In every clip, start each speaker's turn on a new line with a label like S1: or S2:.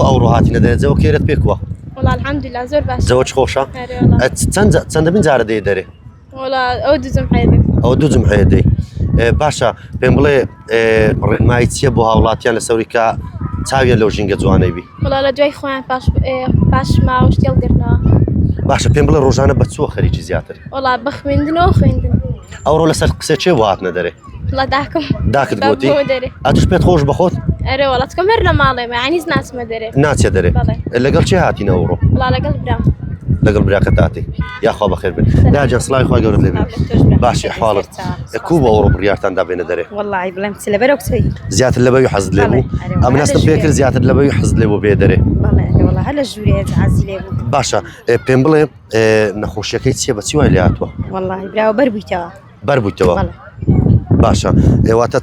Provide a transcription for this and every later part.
S1: وەکو ئەوڕۆ هاتیینە دەرێتەوە کێرت پێکووە
S2: والله الحمد لله زۆر باش
S1: زەوەج خۆشە چەندەمین جارە دەی دەرێ
S2: والله ئەو دوزم حێبێ
S1: ئەو دوو جمعەیە دەی باشە پێم بڵێ ڕێنمایی چییە بۆ هاوڵاتیان لە سەوریکە چاویان لەو ژینگە جوانەی بی
S2: والله لە دوای خۆیان باش ماوەش تێڵگرنەوە
S1: باشە پێم بڵێ ڕۆژانە بە چووە خەریکی زیاتر
S2: والله بە خوێندنەوە خوێندن
S1: ئەوڕۆ لەسەر قسە چێ بۆ هاتنە دەرێ
S2: والله داکەم
S1: داکت گوتی
S2: دەرێ
S1: ئەتوش پێت خۆش بەخۆت
S2: ئەرێ والله چکەم هەر لە ماڵێمە یعنی ناچمە دەرێ
S1: ناچێ دەرێ لەگەڵ چێ هاتیینە ئەوڕۆ
S2: والله لەگەڵ برام
S1: لەگەڵ براکە تاتی یاخوا بەخێر بن داجان سڵاوی خۆی گەورت لێ باشی حواڵت کوو بە ئەوڕۆ بڕیارتاندا بێنە دەرێ
S3: والله بڵێم چ لەبەرەوە قسەی
S1: زیاتر لەبەوی حەزت لێ بوو ئەم ناستم پێکرد زیاتر لەبەوی حەزت لێ بۆ بێ دەرێ
S3: والله هەر لە ژوورێ حەزی لێ بوو
S1: باشە پێم بڵێ نەخۆشیەکەی چییە بە چی وای لێ هاتووە
S3: والله براوە بەربوویتەوە
S1: بەربوویتەوە باشە ئێواتە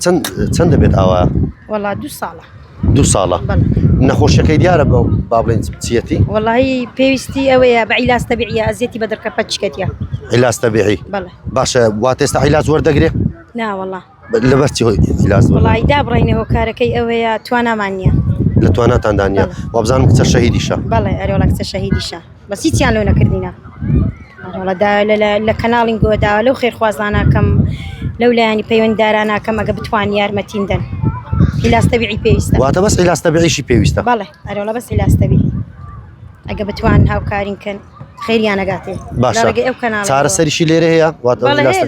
S1: چەند دەبێت ئاوا
S3: والله 2 ساڵە
S1: 2 ساڵە نەخۆشیەکەی دیارە با بڵێن چیەتی
S3: والله پێویستی ئەوەیە بە عیلاج تەبیعیە ئەزیەتی بە دەرکە پەچکەتیە
S1: عیلاج تەبیعی باشە واتە ئێستا عیلاج وەردەگرێ
S3: نا والله
S1: لەبەر چی عیلاج
S3: والله دابڕینە هۆکارەکەی ئەوەیە توانامان نییە
S1: لە تواناتاندا نییە وابزانم کچە شەهیدیشە
S3: بەڵێ ئەرێوەڵە کچە شەهیدیشە بەس هیچیان لەو نەکردینە لە کەناڵین گۆداوە لەو خێرخوازانەکەم لەو لایانی پەیوەنددارانەکەم ئەگە بتوان یارمەتیندن عیلاج تەبیعی پێویستە
S1: واتە بەس عیلاج تەبیعیشی پێویستە
S3: بەڵێ ئەرێوەڵە بەس عیلاج تەبیعی ئەگە بتوان هاوکارینکەن خێریان ئەگاتێ
S1: باشە چارەسەریشی لێرە هەیە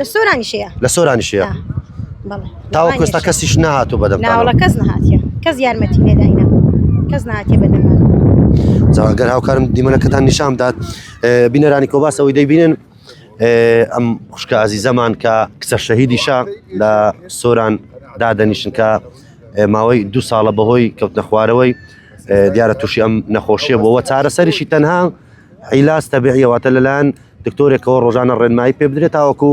S3: لە سۆرانیشەیە
S1: لە سۆرانیشەیە تاوەکو ئێستا کەسیش نەهاتوو بەدەم
S3: ناوەڵە کەس نەهاتیە کەس یارمەتی نێداینە کەس نهاتیە بەدەمان
S1: ئەگەر هاوکارم دیمەنەکەتان نیشان بدات بینەرانی کۆباسەوەی دەیبینن ئەم خوشکە عەزیزەمان کە کچە شەهیدیشە لە سۆران دادەنیشن کە ماوەی 2 ساڵە بەهۆی کەوتنە خوارەوەی دیارە تووشی ئەم نەخۆشیە بۆەوە چارەسەریشی تەنها عیلاج تەبیعیەوەتە لەلایەن دکتۆرێکەوە ڕۆژانە ڕێنمایی پێ بدرێت تاوەکو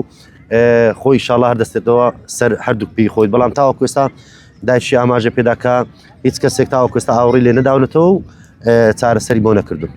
S1: خۆی ئینشاڵڵا هەردەستێتەوە سەر هەردوو پێی خۆی بەڵام تاوەکو ئێستا دایشی ئاماژە پێداکە هیچ کەسێک تاوەکو ئێستا ئاوڕی لێ نەداونێتەوە و چارەسەری بۆ نەکردو